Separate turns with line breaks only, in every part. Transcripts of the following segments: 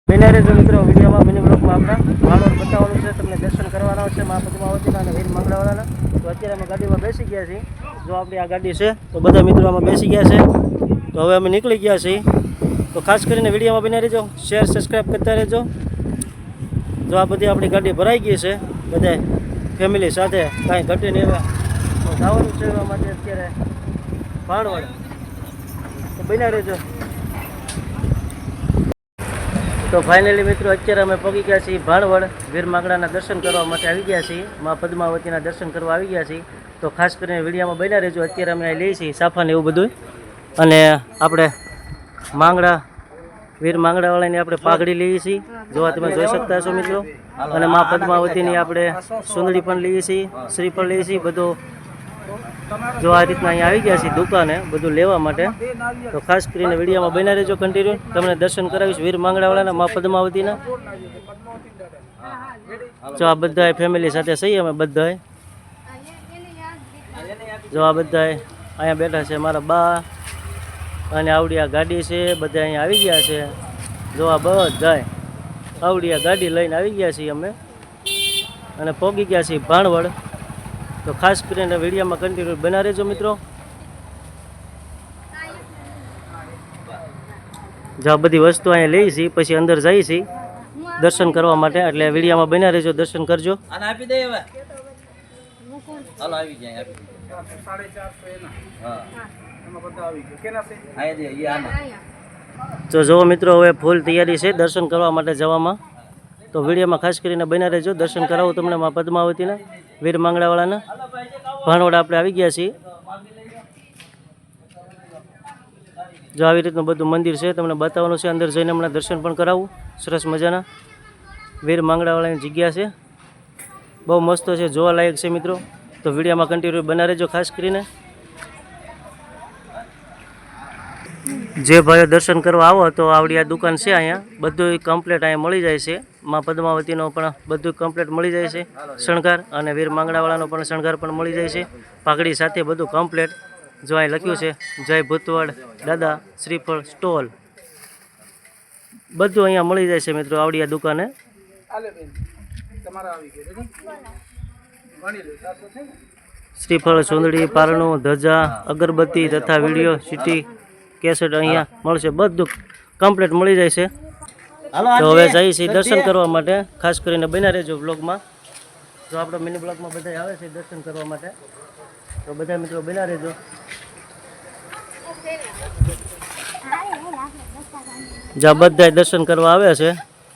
બન્યા રહેજો મિત્રો વિડીયોમાં મિની બ્લોગમાં આપણે ભાણવડ બતાવવાનું છે, તમને દર્શન કરવાના છે મા પદ્માવતીના અને વીર મંગળાવાળાના. તો અત્યારે અમે ગાડીમાં બેસી ગયા છીએ. જો આપણી આ ગાડી છે તો બધા મિત્રો આમાં બેસી ગયા છે. તો હવે અમે નીકળી ગયા છીએ. તો ખાસ કરીને વિડીયોમાં બન્યા રહેજો, શેર સબસ્ક્રાઈબ કરતા રહેજો. જો આ બધી આપણી ગાડી ભરાઈ ગઈ છે, બધા ફેમિલી સાથે કાંઈ ઘટે નહીં. એવા તો જવાનું છે એવા માટે અત્યારે ભાણવડ. તો બન્યા રહેજો. તો ફાઇનલી મિત્રો અત્યારે અમે પહોંચી ગયા છીએ ભાણવડ. વીર માંગડાના દર્શન કરવા માટે આવી ગયા છીએ, મા પદ્માવતીના દર્શન કરવા આવી ગયા છીએ. તો ખાસ કરીને વિડીયોમાં બન્યા રહેજો. અત્યારે અમે લઈએ છીએ સાફાને એવું બધું, અને આપણે માંગડા વીર માંગડાવાળાની આપણે પાઘડી લઈએ છીએ, જોવા તમે જોઈ શકતા હશો મિત્રો. અને મા પદ્માવતીની આપણે સુંદડી પણ લઈએ છીએ, શ્રી પણ લઈએ છીએ. બધું જો આ રીતના અહીંયા આવી ગયા છીએ દુકાને બધું લેવા માટે. તો ખાસ કરીને વિડીયોમાં બન્યા રહેજો કન્ટિન્યુ. તમને દર્શન કરાવીશ વીર માંગડાવાળાના, મા પદ્માવતીના. જો આ બધા ફેમિલી સાથે સહી અમે બધા. જો આ બધા અહીંયા બેઠા છે, મારા બા અને આવડી આ ગાડી છે, બધા અહીંયા આવી ગયા છે. જો આ બધા આવડી આ ગાડી લઈને આવી ગયા છીએ અમે, અને પહોંચી ગયા છીએ ભાણવડ. તો ખાસ કરીને વિડીયોમાં કન્ટિન્યુ બના રહેજો મિત્રો. જો આ બધી વસ્તુ અહીંયા લઈ છીએ, પછી અંદર જઈએ છીએ દર્શન કરવા માટે. એટલે વિડીયોમાં બના રહેજો, દર્શન કરજો. તો જો મિત્રો હવે ફૂલ તૈયારી છે દર્શન કરવા માટે જવામાં. તો વિડીયોમાં ખાસ કરીને બન્યા રહેજો, દર્શન કરાવું તમને મા પદ્માવતીના, વીર માંગડાવાળાના. ભાણવડ આપણે આવી ગયા છીએ. જો આવી રીતનું બધું મંદિર છે, તમને બતાવવાનું છે. અંદર જઈને હમણાં દર્શન પણ કરાવું. સરસ મજાના વીર માંગડાવાળાની જગ્યા છે, બહુ મસ્ત છે, જોવાલાયક છે મિત્રો. તો વિડીયોમાં કન્ટિન્યુ બના રહેજો ખાસ કરીને. જે ભાઈઓ દર્શન કરવા આવો તો આવડી આ દુકાન છે, અહીંયા બધું કમ્પ્લીટ અહીંયા મળી જાય છે. મા પદ્માવતીનો પણ બધું કમ્પ્લીટ મળી જાય છે શણગાર, અને વીર માંગડાવાળાનો પણ શણગાર પણ મળી જાય છે, પાઘડી સાથે બધું કમ્પ્લીટ. જો અહીં લખ્યું છે જય ભૂતવડ દાદા શ્રીફળ સ્ટોલ, બધું અહીંયા મળી જાય છે મિત્રો આવડી આ દુકાને. શ્રીફળ, સુંદડી, પારણું, ધજા, અગરબત્તી તથા વિડીયો સીટી કેસેટ અહીંયા મળશે, બધું કમ્પ્લીટ મળી જાય છે. તો હવે જઈએ છીએ દર્શન કરવા માટે. ખાસ કરીને બન્યા રહેજો બ્લોગમાં. જો આપણો મિની બ્લોગમાં બધા આવે છે દર્શન કરવા માટે, તો બધા મિત્રો બન્યા રહેજો. જ્યાં બધા દર્શન કરવા આવે છે,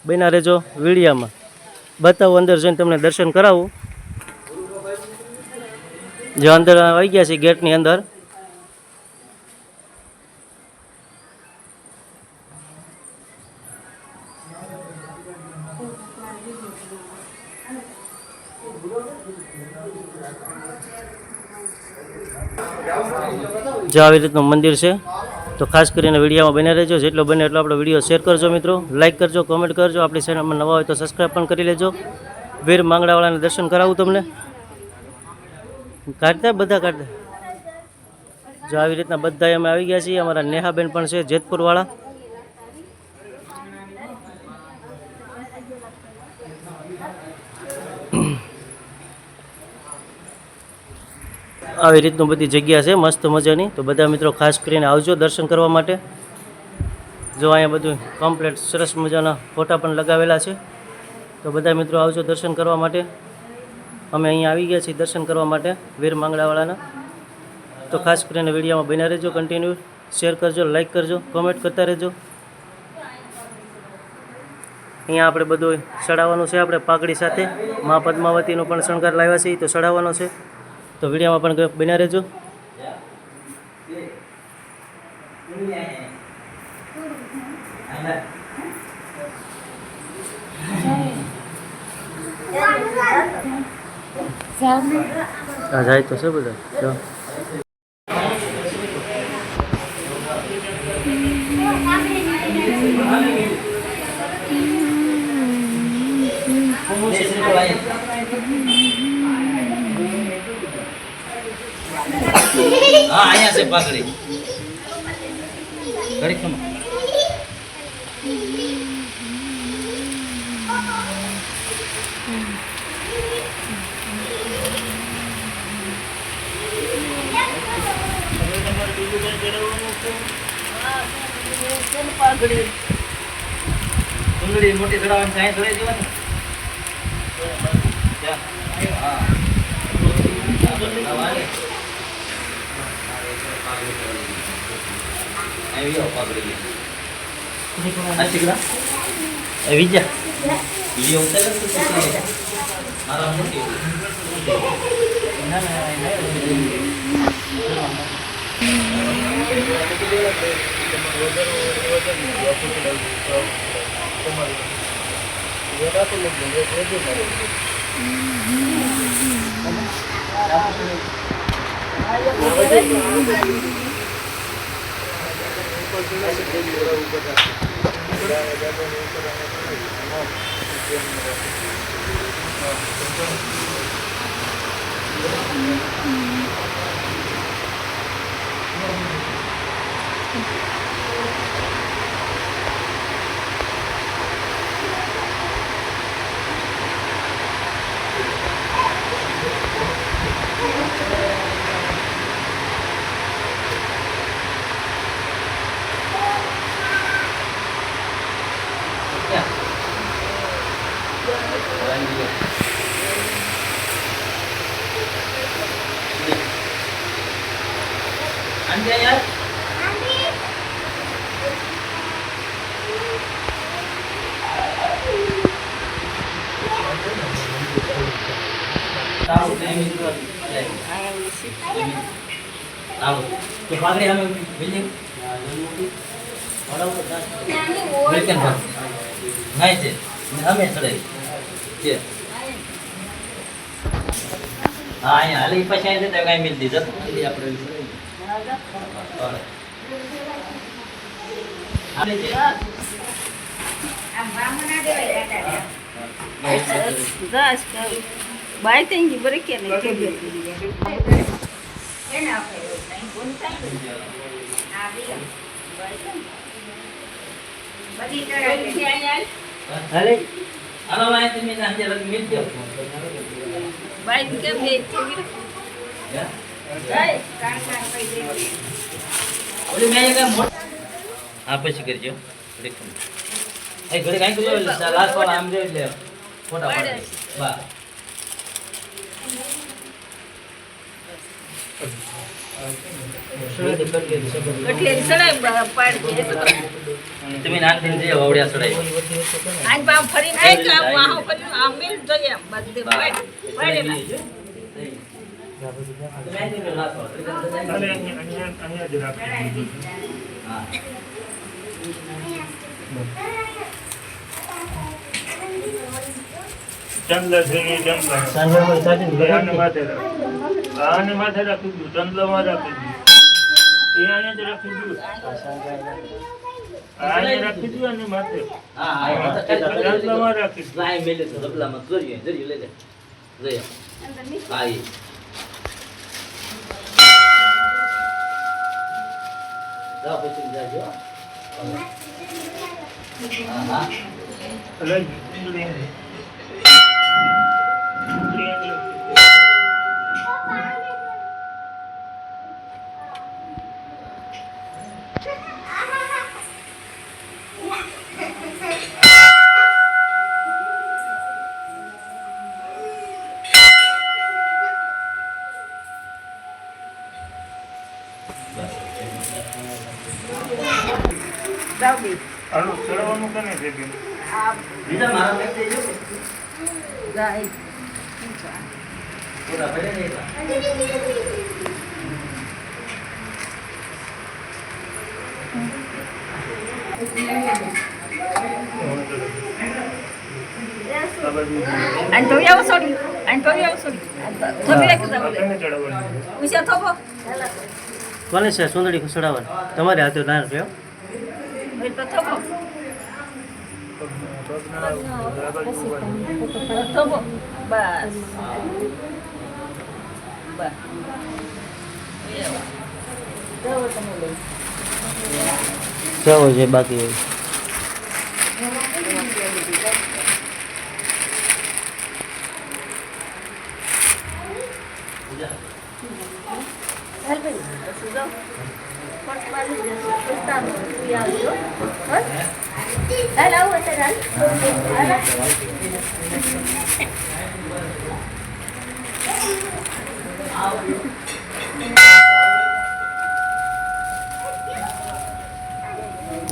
બન્યા રહેજો વિડીયામાં. બતાવું અંદર જઈને તમને દર્શન કરાવું. જે અંદર આવી ગયા છે ગેટની અંદર. જો આવી રીતનું મંદિર છે. તો ખાસ કરીને વિડીયોમાં બન્યા રહેજો, જેટલો બને એટલો આપણો વિડીયો શેર કરજો મિત્રો, લાઇક કરજો, કોમેન્ટ કરજો. આપણી ચેનલમાં નવા હોય તો સબસ્ક્રાઈબ પણ કરી લેજો. વીર માંગડાવાળાને દર્શન કરાવું તમને. કાઢતા બધા કાઢતા. જો આવી રીતના બધા અમે આવી ગયા છીએ. અમારા નેહાબેન પણ છે જેતપુરવાળા. આવી રીતનું બધી જગ્યા છે મસ્ત મજાની. તો બધા મિત્રો ખાસ કરીને આવજો દર્શન કરવા માટે. જો અહીંયા બધું કમ્પ્લીટ સરસ મજાના ફોટા પણ લગાવેલા છે. તો બધા મિત્રો આવજો દર્શન કરવા માટે. અમે અહીંયા આવી ગયા છીએ દર્શન કરવા માટે વીર માંગડાવાળાના. તો ખાસ કરીને વિડીયોમાં બન્યા રહેજો કન્ટિન્યુ, શેર કરજો, લાઇક કરજો, કોમેન્ટ કરતા રહેજો. અહીંયા આપણે બધું ચડાવવાનું છે, આપણે પાઘડી સાથે મા પદ્માવતીનો પણ શણગાર લાવ્યા છે, તો ચડાવવાનો છે. તો વિડીયોમાં પણ બન્યા રહેજો. આ જાય તો છે બધા.
हाँ અહીંયા से पकड़ी घड़ी खम ડુંગળી મોટી ચડાવવાની છે, અહીં ધોઈ દેવાની. હા. આવી જાઓ પાઘડી. આ શીખડા
એ વિદ્યા
વિડીયો ઉતાર્યો તો પછી મારા નથી.
ના ના
અંજે યાર તાવ દે મિત્રો તાવ તો પાઘડી અમે બિલ્ડિંગ વેલકમ પર નહીં છે અમે ચડાઈ છે. હા અહીંયા હાલી પછી અહીં જતા કાંઈ મિલતી જતો આપણે
બાય થેન્ક યુ બરે કે
હાલે
હાલો ભાઈ તમે સાંજે લગ મિલ દો.
બાય કેમ હે
ઓલી મેં એક હા પછી કરજો દેખો એ ઘરે કાઈ કરજો લાસ્ટ વાળા આમ જોઈ લે ફોટા પાડે બા
કઠિયારી સડાઈ પાડી
તમે નાખીને જે વવડિયા સડાઈ
આન પામ ફરી આય કે વાહો કરી આમ મિલ જોઈએ બધે પાડે
તમે લાસ્ટ હા
ચંદ્ર શ્રી ચંદ્ર
સાંજે સાચી
આને માથે આને માથે રાખી દીધું ચંદ્રમાં રાખી દીધું એ અહીંયા જ રાખી દીધું અહીંયા રાખી દીધું અને માથે
હા હા
ચંદ્રમાં રાખી દીધું
લાઈ મેલે તો ડબલામાં જોઈએ જરી લે લે જય હા ઈ જા પછી જાજો હા હા
લઈ ડુંગળી
જાવ બી
આનું ચડવાનું કને છે બેન
આ
બીજા મારા મેં થઈ ગયો
જાય
પૂરા પડે ને
અને તો આવો સોડી અને તો આવો સોડી થોડી રાખી દો
કને ચડવાનું
ઉષા થોબો
કોને છે સુંદરી ખસડાવવાની તમારે હાથે ના રહ્યો
એ તો થોબો થોબો બસ બસ
જવો છે બાકી હોય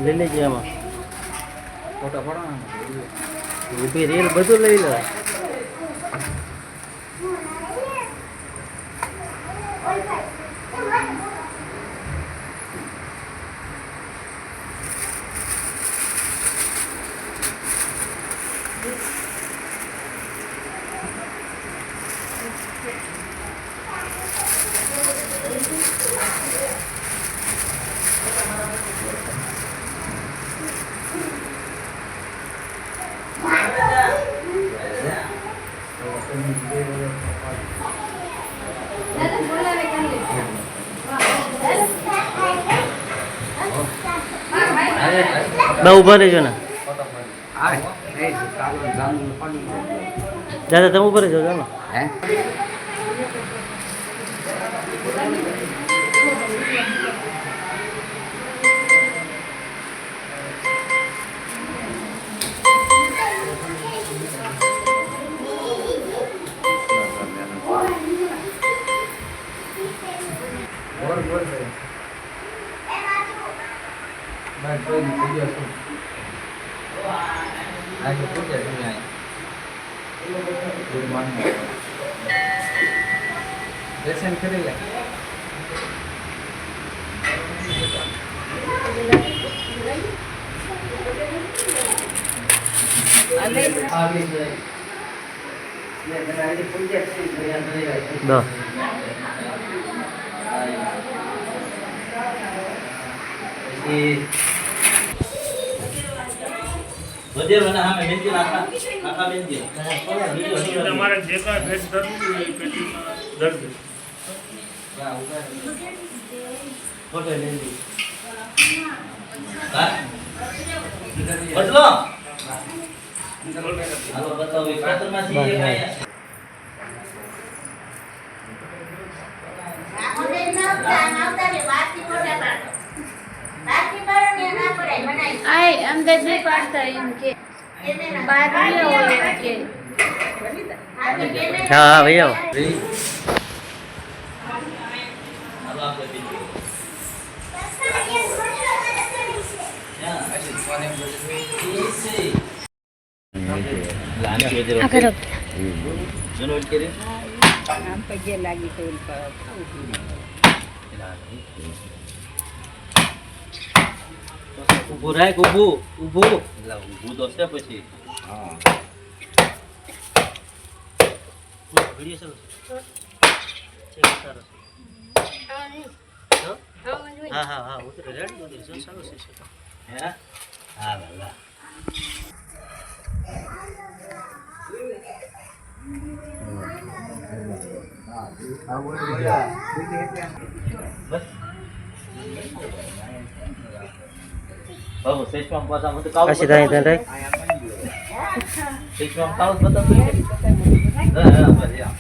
લઈ લેજે આમાં
ફોટા પડો
ઊભી રીલ બધું લઈ લો. બહુ ઉભા રહેજો ને દાદા, તમે ઉભા રહેજો ચાલો.
દર્શન કરી લે.
દો
બધે મને સામે બેસી આખા બેસી
તમારે જે કાંઈ ભેટ થતું હોય એ પેટીમાં ધરજો.
ફોટો લઈ લી. બદલો હાલો બતાવો ખાતરમાં છે એ કાંઈ
આય અંદર નહીં પાડતા એમ કે બહાર નહીં હોય એમ કે
હા હા ભાઈ આવો.
હાલો આપણે બીજું
આમ પગે લાગી તો
ઊભું રાખ ઊભું ઊભું ઊભું તો છે પછી
વિડીયો ચાલુ છે. હા હા હા ઉતરે રેડી ઉતરે છે ચાલુ છે.
હે હા વાલા બસ બાબુ સેશમાં પાછા મત કાવ
પાછી થાય થાય
સેશમાં કાવ બતા હા બસ યા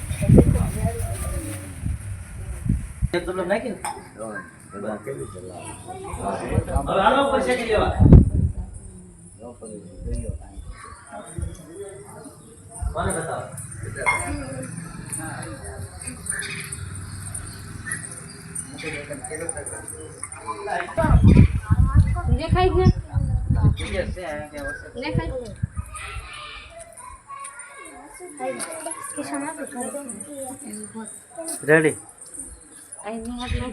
એક તો નાખી ને હવે હાલો પર શેકી લેવા કોને બતાવો
દેખાય છે દેખાય
રેડી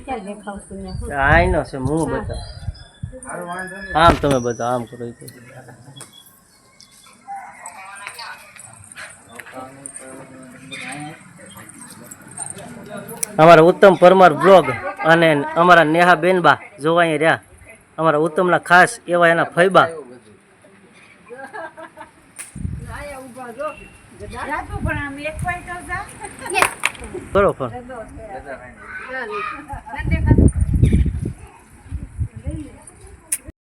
ક્યાં દેખાવતું ને
આઈ નો છે હું બતા આમ તમે બધા આમ કરો તો અમારા ઉત્તમ પરમાર બ્લોગ અને અમારા નેહા બેનબા જોવા અહીં રહ્યા અમારા ઉત્તમના ખાસ એવા એના ફૈબા કરો ફોન
નથી દેખાતું